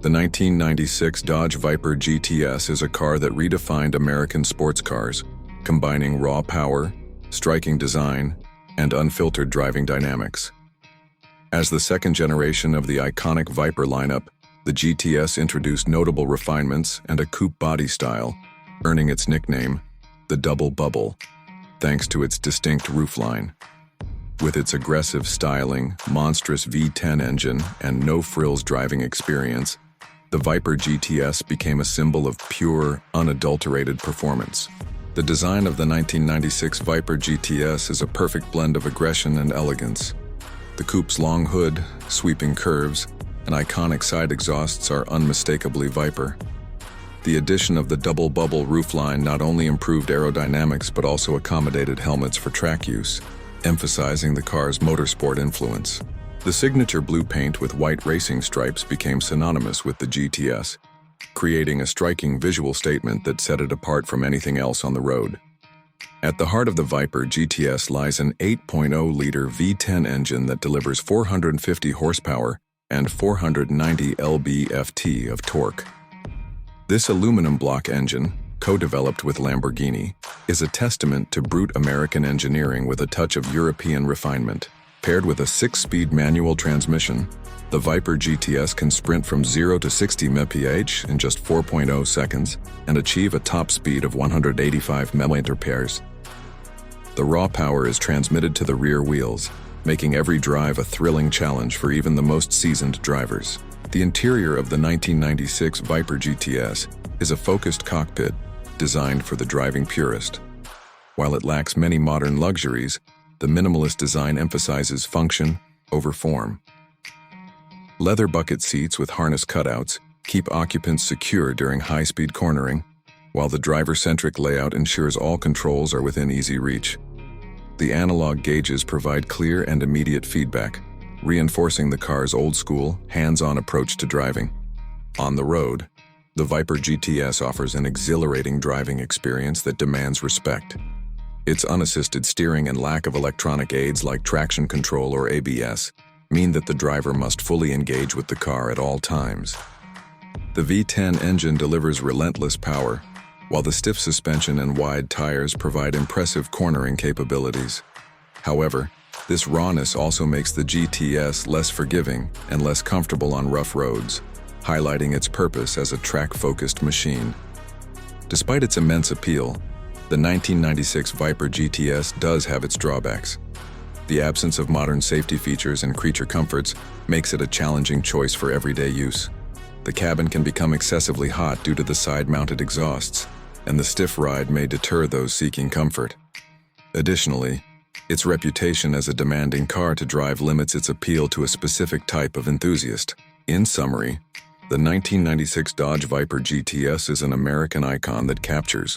The 1996 Dodge Viper GTS is a car that redefined American sports cars, combining raw power, striking design, and unfiltered driving dynamics. As the second generation of the iconic Viper lineup, the GTS introduced notable refinements and a coupe body style, earning its nickname, the Double Bubble, thanks to its distinct roofline. With its aggressive styling, monstrous V10 engine, and no-frills driving experience, the Viper GTS became a symbol of pure, unadulterated performance. The design of the 1996 Viper GTS is a perfect blend of aggression and elegance. The coupe's long hood, sweeping curves, and iconic side exhausts are unmistakably Viper. The addition of the double bubble roofline not only improved aerodynamics but also accommodated helmets for track use, emphasizing the car's motorsport influence. The signature blue paint with white racing stripes became synonymous with the GTS, creating a striking visual statement that set it apart from anything else on the road. At the heart of the Viper GTS lies an 8.0-liter V10 engine that delivers 450 horsepower and 490 lb-ft of torque. This aluminum block engine, co-developed with Lamborghini, is a testament to brute American engineering with a touch of European refinement. Paired with a 6-speed manual transmission, the Viper GTS can sprint from 0 to 60 mph in just 4.0 seconds and achieve a top speed of 185 mph. The raw power is transmitted to the rear wheels, making every drive a thrilling challenge for even the most seasoned drivers. The interior of the 1996 Viper GTS is a focused cockpit designed for the driving purist. While it lacks many modern luxuries, the minimalist design emphasizes function over form. Leather bucket seats with harness cutouts keep occupants secure during high-speed cornering, while the driver-centric layout ensures all controls are within easy reach. The analog gauges provide clear and immediate feedback, reinforcing the car's old-school, hands-on approach to driving. On the road, the Viper GTS offers an exhilarating driving experience that demands respect. Its unassisted steering and lack of electronic aids like traction control or ABS mean that the driver must fully engage with the car at all times. The V10 engine delivers relentless power, while the stiff suspension and wide tires provide impressive cornering capabilities. However, this rawness also makes the GTS less forgiving and less comfortable on rough roads, highlighting its purpose as a track-focused machine. Despite its immense appeal, the 1996 Viper GTS does have its drawbacks. The absence of modern safety features and creature comforts makes it a challenging choice for everyday use. The cabin can become excessively hot due to the side-mounted exhausts, and the stiff ride may deter those seeking comfort. Additionally, its reputation as a demanding car to drive limits its appeal to a specific type of enthusiast. In summary, the 1996 Dodge Viper GTS is an American icon that captures